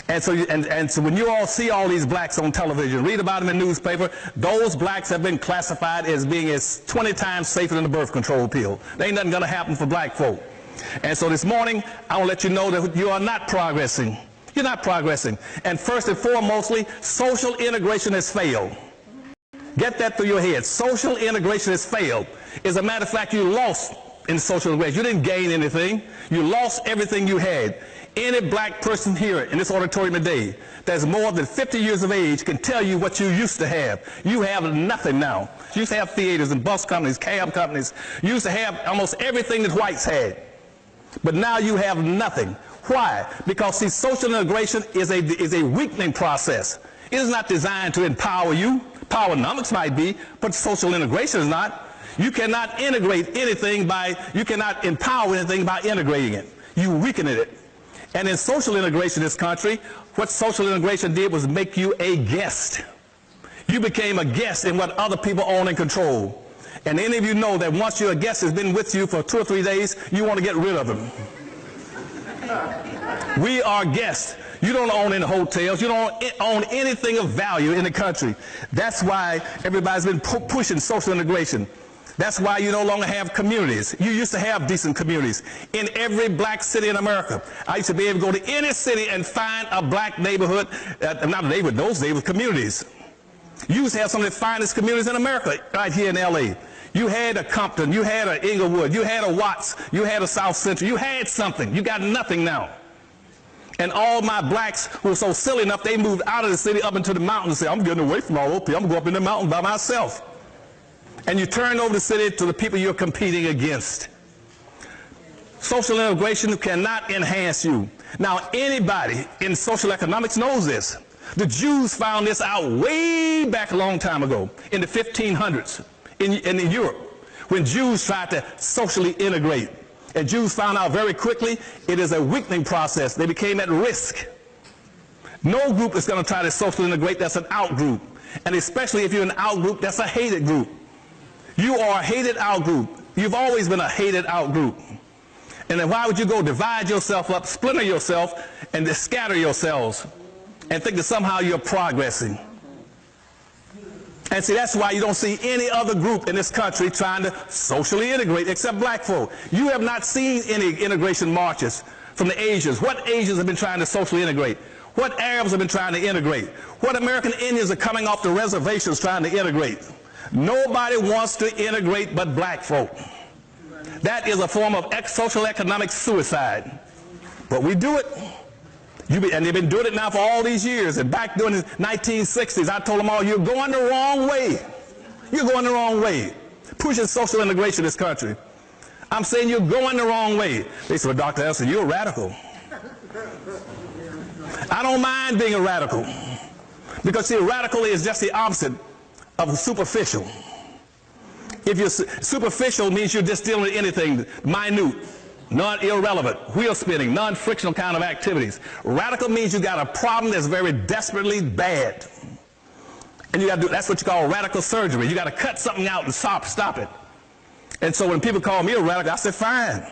And so when you all see all these blacks on television, read about them in the newspaper, those blacks have been classified as being 20 times safer than the birth control pill. There ain't nothing going to happen for black folk. And so this morning, I want to let you know that you are not progressing. You're not progressing. And first and foremostly, social integration has failed. Get that through your head. Social integration has failed. As a matter of fact, you lost in social integration. You didn't gain anything. You lost everything you had. Any black person here in this auditorium today that's more than 50 years of age can tell you what you used to have. You have nothing now. You used to have theaters and bus companies, cab companies. You used to have almost everything that whites had. But now you have nothing. Why? Because, see, social integration is a weakening process. It is not designed to empower you. Powernomics might be, but social integration is not. You cannot integrate anything you cannot empower anything by integrating it. You weaken it. And in social integration in this country, what social integration did was make you a guest. You became a guest in what other people own and control. And any of you know that once your guest has been with you for 2 or 3 days, you want to get rid of him. We are guests. You don't own any hotels. You don't own anything of value in the country. That's why everybody's been pushing social integration. That's why you no longer have communities. You used to have decent communities. In every black city in America, I used to be able to go to any city and find a black neighborhood, not a neighborhood, those days were communities. You used to have some of the finest communities in America right here in L.A. You had a Compton, you had a Inglewood, you had a Watts, you had a South Central. You had something. You got nothing now. And all my blacks who were so silly enough, they moved out of the city up into the mountains and said, I'm getting away from all those people. I'm going to go up in the mountain by myself. And you turn over the city to the people you're competing against. Social integration cannot enhance you. Now, anybody in social economics knows this. The Jews found this out way back a long time ago, in the 1500s, in Europe, when Jews tried to socially integrate. And Jews found out very quickly it is a weakening process. They became at risk. No group is going to try to socially integrate that's an out group. And especially if you're an out group, that's a hated group. You are a hated out group. You've always been a hated out group. And then why would you go divide yourself up, splinter yourself, and just scatter yourselves and think that somehow you're progressing? And see, that's why you don't see any other group in this country trying to socially integrate except black folk. You have not seen any integration marches from the Asians. What Asians have been trying to socially integrate? What Arabs have been trying to integrate? What American Indians are coming off the reservations trying to integrate? Nobody wants to integrate but black folk. That is a form of social economic suicide. But we do it. And they've been doing it now for all these years. And back during the 1960s, I told them all, you're going the wrong way. You're going the wrong way. Pushing social integration in this country. I'm saying you're going the wrong way. They said, well, Dr. Elson, you're a radical. I don't mind being a radical. Because, see, radical is just the opposite of superficial. If you're superficial, means you're just dealing with anything minute, non-irrelevant, wheel spinning, non-frictional kind of activities. Radical means you got a problem that's very desperately bad. And you got to do, that's what you call radical surgery. You got to cut something out and stop it. And so when people call me a radical, I say, fine.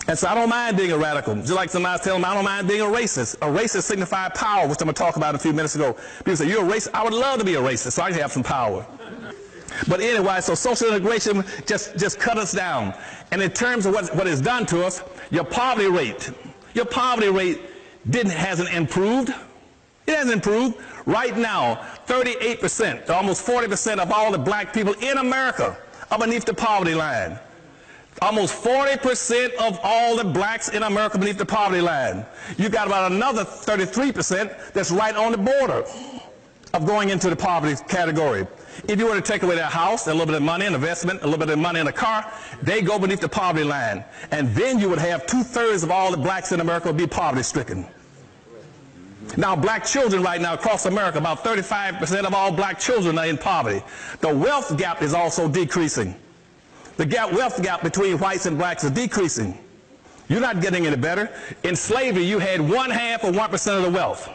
And so I don't mind being a radical. Just like somebody was telling me, I don't mind being a racist. A racist signifies power, which I'm going to talk about a few minutes ago. People say, you're a racist? I would love to be a racist, so I can have some power. But anyway, so social integration just cut us down. And in terms of what it's done to us, your poverty rate hasn't improved. It hasn't improved. Right now, 38%, almost 40% of all the black people in America are beneath the poverty line. Almost 40% of all the blacks in America beneath the poverty line. You got about another 33% that's right on the border of going into the poverty category. If you were to take away their house, a little bit of money, an investment, a little bit of money in a car, they go beneath the poverty line. And then you would have 2/3 of all the blacks in America would be poverty stricken. Now, black children right now across America, about 35% of all black children are in poverty. The wealth gap is also decreasing. The wealth gap between whites and blacks is decreasing. You're not getting any better. In slavery, you had 1/2 of 1% of the wealth.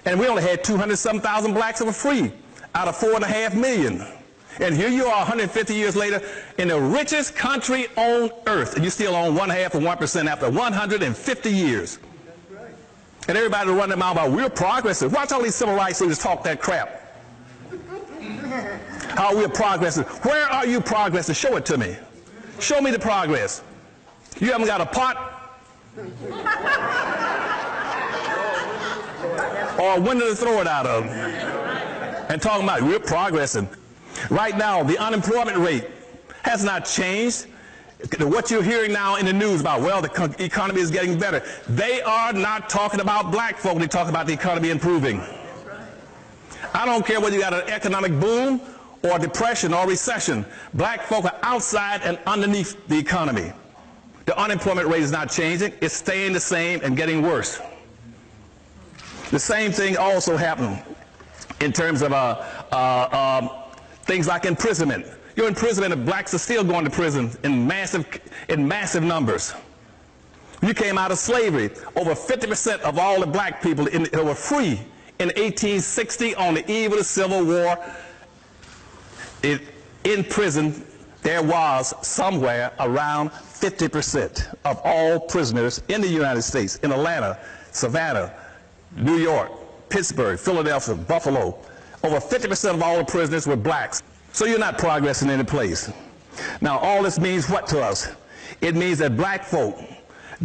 And we only had 207,000 blacks that were free out of 4.5 million. And here you are 150 years later in the richest country on earth, and you still own 1/2 of 1% after 150 years. That's right. And everybody running their mouth about, we're progressive. Watch all these civil rights leaders talk that crap. How we're progressive. Where are you progressive? Show it to me. Show me the progress. You haven't got a pot or a window to throw it out of. And talking about we're progressing. Right now, the unemployment rate has not changed. What you're hearing now in the news about, well, the economy is getting better. They are not talking about black folk. They talk about the economy improving. I don't care whether you got an economic boom or depression or recession. Black folk are outside and underneath the economy. The unemployment rate is not changing. It's staying the same and getting worse. The same thing also happened in terms of things like imprisonment. Your imprisonment of blacks are still going to prison in massive numbers. You came out of slavery. Over 50% of all the black people were free in 1860 on the eve of the Civil War. In prison, there was somewhere around 50% of all prisoners in the United States, in Atlanta, Savannah, New York, Pittsburgh, Philadelphia, Buffalo. Over 50% of all the prisoners were blacks. So you're not progressing any place. Now, all this means what to us? It means that black folk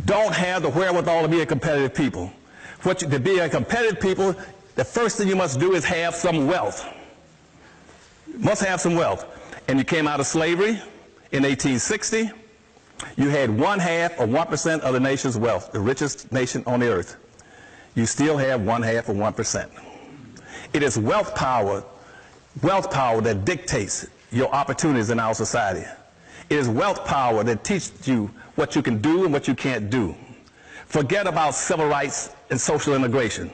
don't have the wherewithal to be a competitive people. To be a competitive people, the first thing you must do is have some wealth. You must have some wealth. And you came out of slavery in 1860. You had 1/2 or 1% of the nation's wealth, the richest nation on the earth. You still have 1/2 or 1%. It is wealth power that dictates your opportunities in our society. It is wealth power that teaches you what you can do and what you can't do. Forget about civil rights and social integration.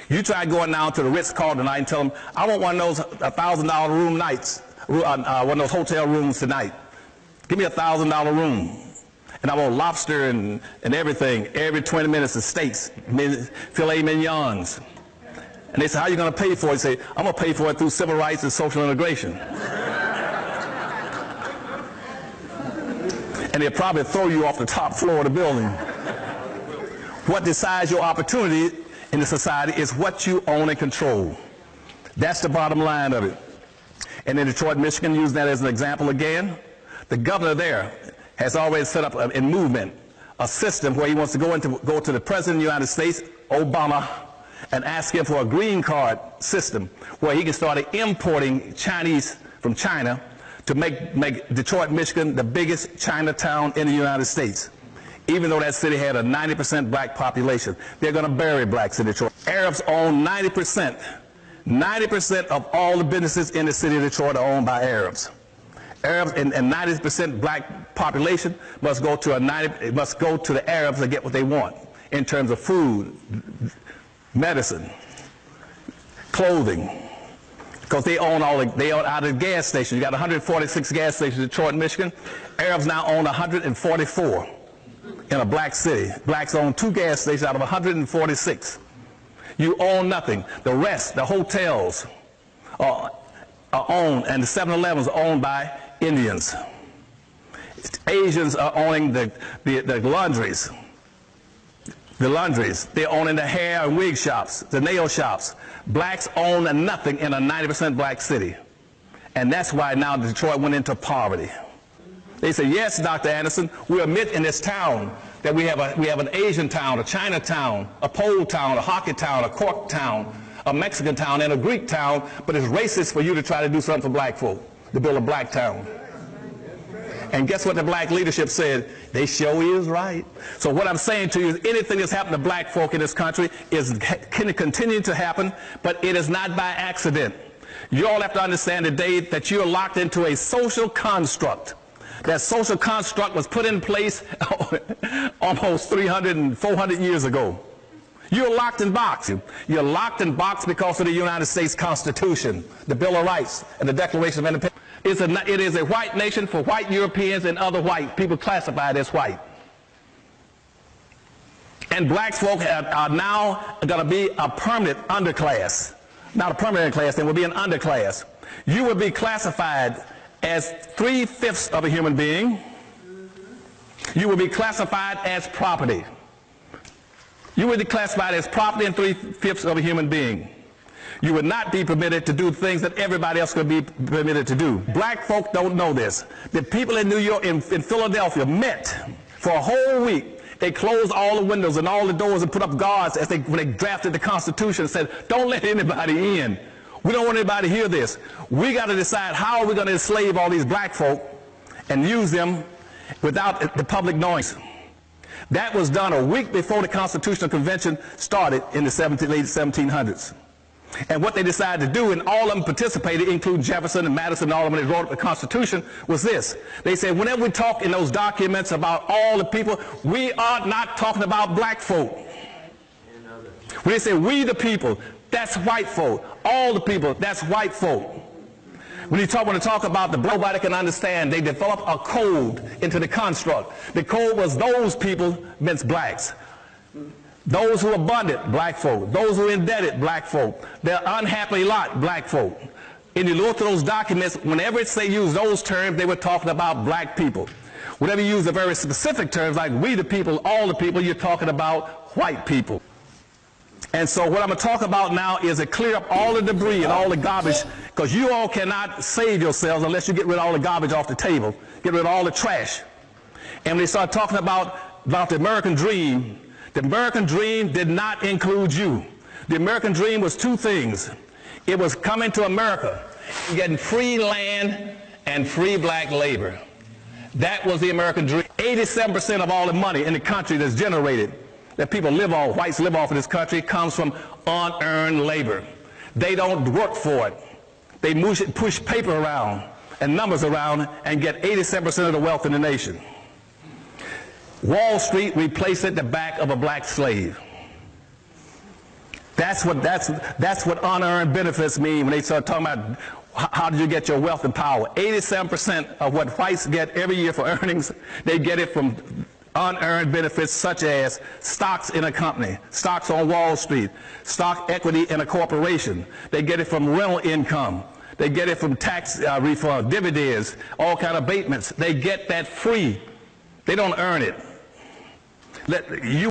You try going down to the Ritz-Carlton tonight and tell them, I want one of those $1,000 room nights, one of those hotel rooms tonight. Give me a $1,000 room. And I want lobster and everything, every 20 minutes of steaks, filet mignons. And they say, how are you going to pay for it? You say, I'm going to pay for it through civil rights and social integration. And they'll probably throw you off the top floor of the building. What decides your opportunity in the society is what you own and control. That's the bottom line of it. And in Detroit, Michigan, using that as an example again, the governor there has already set up in movement a system where he wants to go to the President of the United States, Obama, and ask him for a green card system where he can start importing Chinese from China to make Detroit, Michigan the biggest Chinatown in the United States. Even though that city had a 90% black population, they're going to bury blacks in Detroit. Arabs own 90%. 90% of all the businesses in the city of Detroit are owned by Arabs. Arabs and 90% black population must go to the Arabs to get what they want in terms of food, medicine, clothing, because they own they own out of the gas stations. You got 146 gas stations in Detroit, Michigan. Arabs now own 144 in a black city. Blacks own 2 gas stations out of 146. You own nothing. The rest, the hotels, are owned, and the 7-Elevens are owned by Indians. Asians are owning the laundries. The laundries. They're owning the hair and wig shops, the nail shops. Blacks own nothing in a 90% black city. And that's why now Detroit went into poverty. They say, yes, Dr. Anderson, we admit in this town that we have an Asian town, a Chinatown, a Pole town, a hockey town, a Cork town, a Mexican town, and a Greek town, but it's racist for you to try to do something for black folk, to build a black town. And guess what the black leadership said? They sure is right. So what I'm saying to you is anything that's happened to black folk in this country can continue to happen, but it is not by accident. You all have to understand today that you're locked into a social construct. That social construct was put in place almost 300 and 400 years ago. You're locked in box. You're locked in box because of the United States Constitution, the Bill of Rights, and the Declaration of Independence. It is a white nation for white Europeans and other white people classified as white. And black folk are now going to be a permanent underclass. Not a permanent class, they will be an underclass. You will be classified as 3/5 of a human being. You will be classified as property. You will be classified as property and 3/5 of a human being. You would not be permitted to do things that everybody else would be permitted to do. Black folk don't know this. The people in New York, in Philadelphia, met For a whole week, they closed all the windows and all the doors and put up guards when they drafted the Constitution and said, don't let anybody in. We don't want anybody to hear this. We got to decide how are we going to enslave all these black folk and use them without the public knowing. That was done a week before the Constitutional Convention started in the late 1700s. And what they decided to do, and all of them participated, including Jefferson and Madison and all of them, when they wrote up the Constitution, was this. They said, whenever we talk in those documents about all the people, we are not talking about black folk. When they say we the people, that's white folk. All the people, that's white folk. When you want to talk about the nobody can understand, they developed a code into the construct. The code was those people meant blacks. Those who are abundant, black folk. Those who are indebted, black folk. The unhappy lot, black folk. And you look at those documents, whenever they use those terms, they were talking about black people. Whenever you use the very specific terms like we the people, all the people, you're talking about white people. And so what I'm going to talk about now is to clear up all the debris and all the garbage, because you all cannot save yourselves unless you get rid of all the garbage off the table, get rid of all the trash. And when they start talking about the American dream did not include you. The American dream was two things. It was coming to America, getting free land and free black labor. That was the American dream. 87% of all the money in the country that's generated, that people live off, whites live off in this country, comes from unearned labor. They don't work for it. They push paper around and numbers around and get 87% of the wealth in the nation. Wall Street replaced it the back of a black slave. That's what unearned benefits mean when they start talking about how did you get your wealth and power. 87% of what whites get every year for earnings, they get it from unearned benefits such as stocks in a company, stocks on Wall Street, stock equity in a corporation. They get it from rental income. They get it from tax refund, dividends, all kind of abatements. They get that free. They don't earn it. You